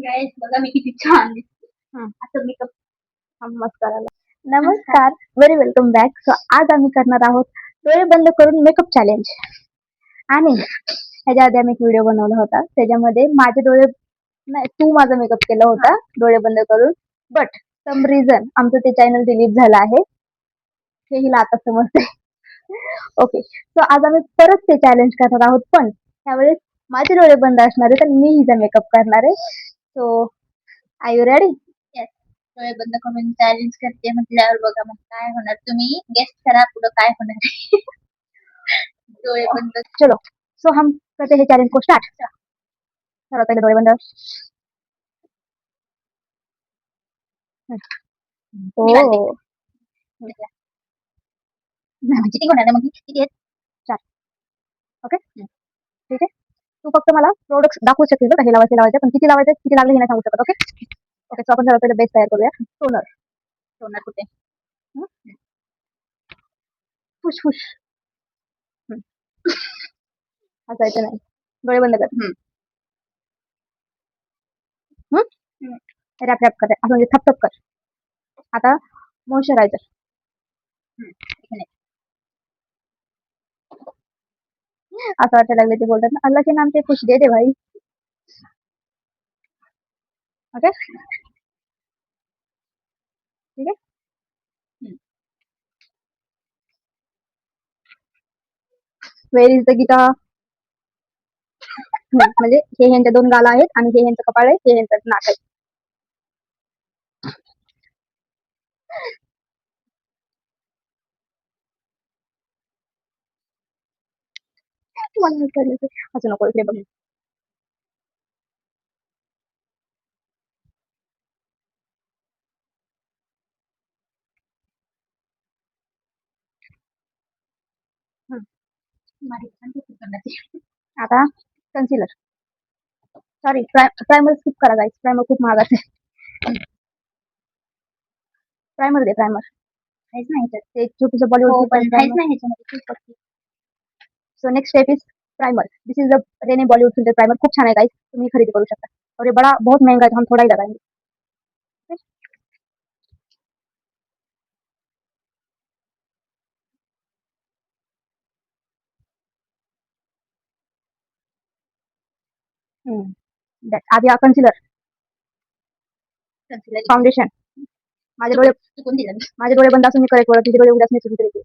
गाईस बघा मी किती छान दिसते. आता मेकअप नमस्कार नमस्कार व्हेरी वेलकम बॅक. सो आज आम्ही करणार आहोत डोळे बंद करून मेकअप चॅलेंज. आणि ह्याच्या आधी आम्ही एक व्हिडिओ बनवला होता, त्याच्यामध्ये माझे डोळे नाही, तू माझा मेकअप केला होता डोळे बंद करून. बट सम रिझन आमचं ते चॅनल डिलीट झालं आहे, हे हिला आता समजते. ओके, सो आज आम्ही परत ते चॅलेंज करणार आहोत, पण त्यावेळेस माझे डोळे बंद असणार आहेत आणि मी हिचा मेकअप करणार आहे. So are you ready? डोळे बंद करून चॅलेंज करते म्हटल्यावर बघा मग काय होणार, तुम्ही गेस करा पुढं काय होणार आहे. डोळे बंद. चलो, सो हम करते हैं चैलेंज को स्टार्ट. चलो पहले डोळे बंद. ओ किती होणार मग किती आहेत? 4. ओके, ठीक आहे. तू फक्त मला प्रोडक्ट्स दाखवू शकते का हे लावायचे लावायचे, पण किती लावायचे किती लागले हे नाही सांगू शकत. ओके ओके, सो आपण पहिले बेस तयार करूया. टोनर. टोनर कुठे? फुश फुश. हसायचं नाही, डोळे बंद कर. रॅप रॅप कर, असं म्हणजे थप थप कर. आता मॉइश्चरायझर. असं वाटायला लागले ते बोलतात ना, अल्लाह के नाम पे कुछ दे दे भाई. ओके, ठीक आहे. वेर इज द गीता. म्हणजे हे ह्यांच्या 2 गाला आहेत आणि हे ह्यांचं कपाळ आहे, हे ह्यांचं नाक आहे. असं नको इकडे बघ. आता कन्सिलर. सॉरी, प्रायमर स्किप करा गाईस, प्रायमर खूप महाग आहे. प्रायमर दे, प्रायमर. काहीच नाही ते छोटूचं Bollywood. So next step is primer. This is the Renee Bollywood filter primer. खूप छान आहे गाइस, तुम्ही खरेदी करू शकता. और ये बड़ा बहुत महंगा है, तो हम थोड़ा ही लगाएंगे. अभी कन्सिलर. फाउंडेशन. माझे डोळे बंद असून मी करेक्ट बोलत, तुझे डोळे उघडे असणे चुकीचे आहे.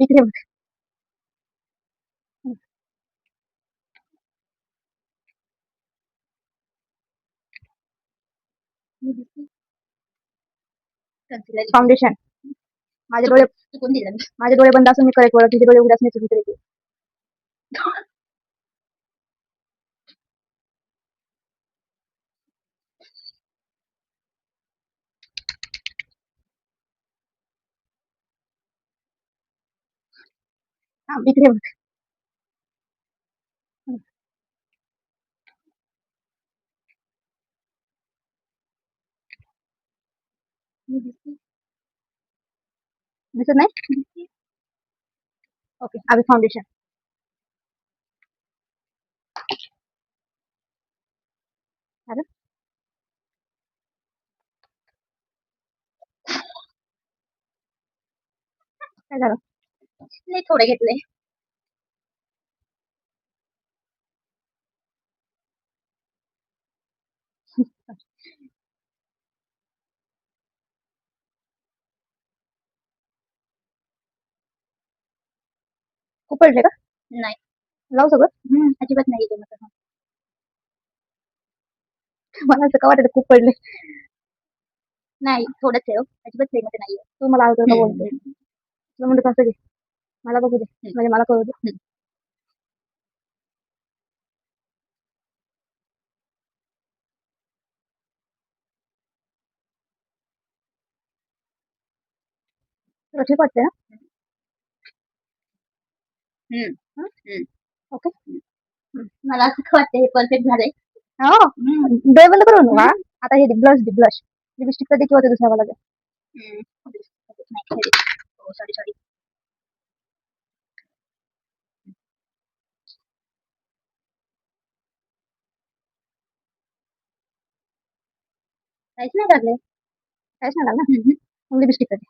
इकडे बघ. फाउंडेशन. माझे डोळे बंद असून मी करेक्ट बोलत, तुझे डोळे उघडे असणे चुकीचे आहे. इकडे बघ. दिसत नाही. ओके, अभी फाउंडेशन. अरे काय झालं? नाही, थोडे घेतले. खूप पडले का? नाही, लावू सगळं? अजिबात नाही जमत. मला असं का वाटत खूप पडले. नाही, थोडंच आहे हो, अजिबात मध्ये नाहीये. तू मला आवडतं का बोलते, तुला म्हणतो कसं घे, मला बघू दे, म्हणजे मला कळू दे. तुला ठीक वाटते ना? ओके, मला असं वाटतं हे परफेक्ट झालंय. हो, डोळे बंद करून. आता हे ब्लश दे, ब्लश. लिपस्टिक कधी किंवा ते दुसऱ्या कलर सॉरी सॉरी. काहीच नाही लागले. काहीच नाही लागला. मग लिपस्टिक कधी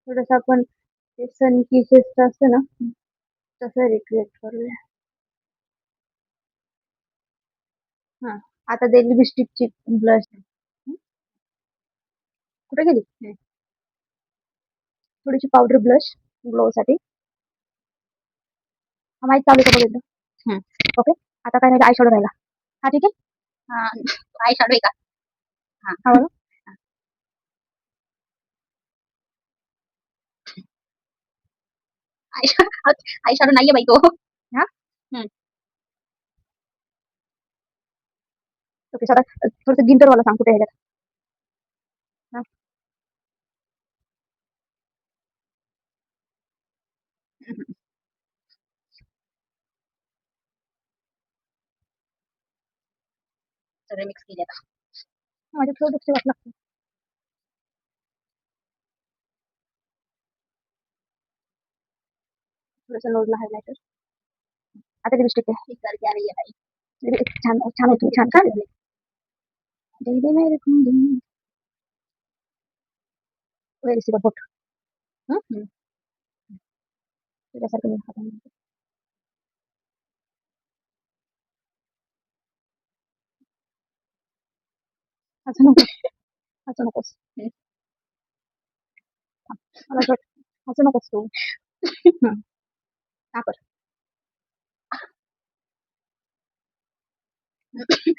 थोडस आपण ते सन किसेस असतं ना तसं रिक्रिएट करूया. हा आता ते लिपस्टिकची ब्लश कुठे गेली? थोडीशी पावडर ब्लश ग्लो साठी. हा माहित चालू आहे का बघितलं. ओके आता काय नाही आय शॅडो राहिला. हा ठीक आहे. आय शॅडो आहे का? हा बघा. आय शॅडो नाहीये बाई तो. ओके सर थोडंसं गिंटर वाला सांग कुठे ह्याच्यात. हा. सगळे मिक्स केले आता. माझ्या थोडं वाटलं. थोडंसं नोजला हायलायटर. आता लिपस्टिक आहे. ठीक करके आ रही है भाई. छान छान होती छान छान. डेली मेरे वेरी सी बोट. तुझ्यासारखं मी हाताने असं नको असं नकोस. मला असं असं नकोस तू. हा कर.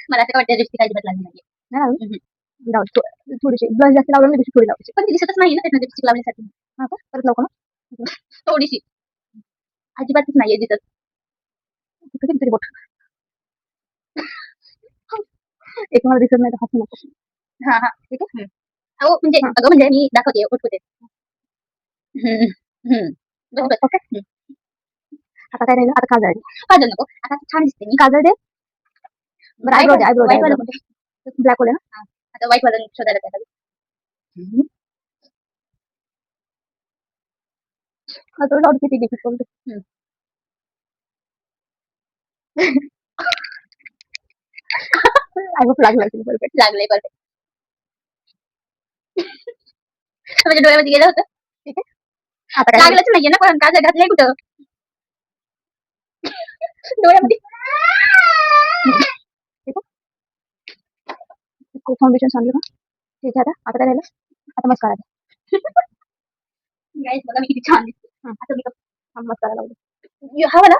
मला असं वाटतं लिपस्टिक अजिबात लागली नाहीये. नाही लागली? जाऊ दे. थोडीशी ब्लश जास्त लावलं लिपस्टिक थोडी लावायची. पण ती दिसतच नाही ना त्याच्यात लिपस्टिक लावण्यासाठी. हा का परत लावू का मग? थोडीशी. अजिबातच नाहीये दिसत. कुठे गेली तुझी बोट? एक मला दिसत नाही तर हसू नको. हा हा. ठीक आहे. हो म्हणजे हा. अगं म्हणजे मी दाखवते उठवते. बस बस. ओके आता काय राहिलं आता काजळ दे. काजल नको. आता छान दिसते मी. काजळ दे. बरं आयब्रो दे आयब्रो दे व्हाईट वाला आयब्रो. कुठे? ब्लॅक वाले ना. आता व्हाईट वाला शोधायला पाहिजे. तुला जाऊ दे किती डिफिकल्ट. आय होप लागला असेल परफेक्ट. लागलंय परफेक्ट. म्हणजे डोळ्यामध्ये गेलं होतं. ठीक आहे. आता काय लागलंच नाहीये ना पण काजळ घातलंय कुठं? डोळ्यामध्ये. खूप फाउंडेशन सांगलं का? ठीक आहे आता काय राहिलं? आता मस्कारा दे. गाईस बघा मी किती छान दिसते. आता मी मस्कारा लावू दे. हा वाला.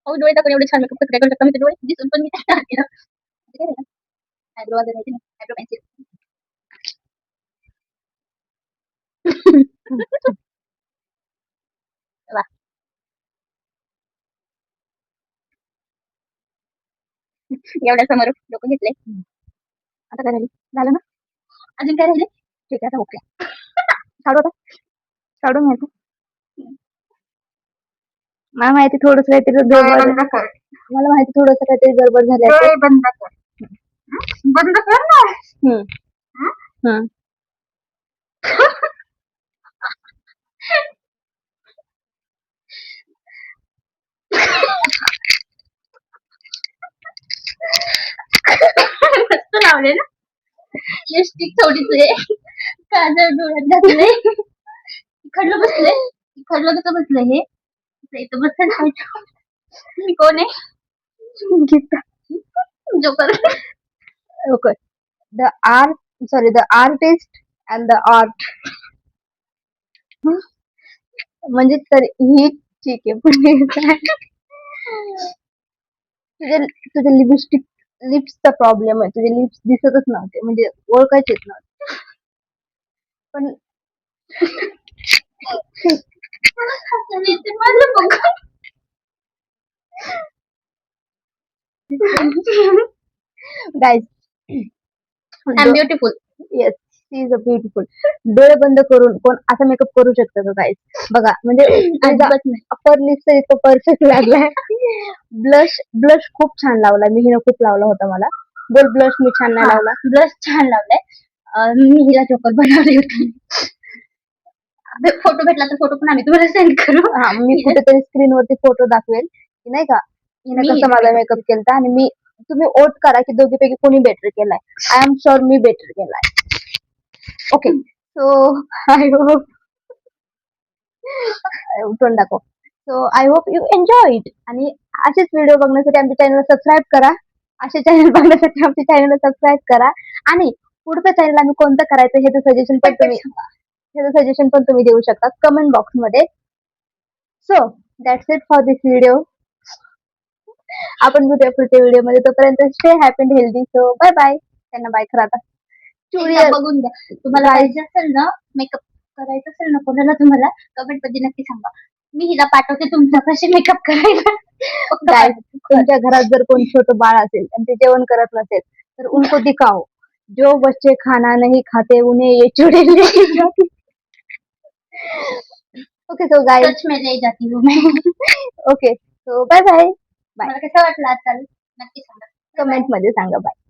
अहो डोळे टाकून एवढे छान मेकअप कसं काय करू शकता? मी तर डोळे दिसून पण मी काय केलं. आयब्रो वगैरे माहिती नाही. Eyebrow pencil. वा. एवढ्या समोर डोकं घेतलंय. आता काय राहिलं? झालं ना? अजून काय राहिले? ठीक आहे आता ओके. काढू आता? काढून घ्यायचं. मला माहिती थोडस काहीतरी गडबड. मला माहिती थोडस काहीतरी गडबड झाली असेल. बंद कर. बंद कर ना. हम्म. मस्त लावले ना. लिपस्टिक थोडीच आहे. काजळ डोळ्यात घातलंय. खडलं बसलंय. खडलं कसं बसलंय हे? इथं बसायला पाहिजे. मी कोण आहे? Geeta. Joker. Okay. The art sorry the artist and the art. म्हणजे तर ही ठीक आहे पण तुझे लिपस्टिक लिप्सचा प्रॉब्लेम आहे. तुझे लिप्स दिसतच नव्हते म्हणजे ओळखायच येत नव्हते. पण guys I'm beautiful. Yes she is a beautiful. डोळे बंद करून कोण असा मेकअप करू शकतं का गाईस? बघा म्हणजे अजिबात नाही. अपर लिप्स इतकं परफेक्ट लागलाय. ब्लश ब्लश खूप छान लावला. मी हिनं खूप लावला होता मला. बोल ब्लश मी छान नाही लावला. ब्लश छान लावलाय. मी हिला जोकर बनवले होते. फोटो भेटला तर फोटो पण आम्ही तुम्हाला सेंड करू. हा मी कुठेतरी स्क्रीन वरती फोटो दाखवेल की नाही का हिनं मी कसं माझा मेकअप केलता आणि मी तुम्ही वोट करा की दोघीपैकी कोणी बेटर केलाय. I am sure me better केलाय. ओके सो आय होप उठून दाखव. So I hope you enjoy it आणि असेच व्हिडिओ बघण्यासाठी आमच्या चॅनलला सबस्क्राईब करा. असे चॅनल बघण्यासाठी आमच्या चॅनलला सबस्क्राईब करा आणि पुढचं चॅनल आम्ही कोणतं करायचं ह्याचं सजेशन पण तुम्ही देऊ शकता कमेंट बॉक्स मध्ये. So that's it for this video. आपण भेटूया पुढच्या व्हिडिओ मध्ये. तोपर्यंत stay happy and healthy. So bye bye. त्यांना बाय करा आता. एकदा बघून द्या. तुम्हाला पाहिजे असेल ना मेकअप करायचं असेल ना कोणाला तुम्हाला कमेंट मध्ये नक्की सांगा. मी हिला पाठवते तुमचा कशी मेकअप करायला. गाइस तुमच्या घरात जर कोण छोटं बाळ असेल आणि ते जेवण करत नसेल तर उनको दिखाओ. जो बच्चे खाना नहीं खाते उन्हें ये चुड़ैल लेके जाती. ओके सो गाइस सच में ले जाती हूँ मैं. Okay so bye bye. मला कसं वाटलं आजकाल नक्की सांगा कमेंट मध्ये सांगा बाय.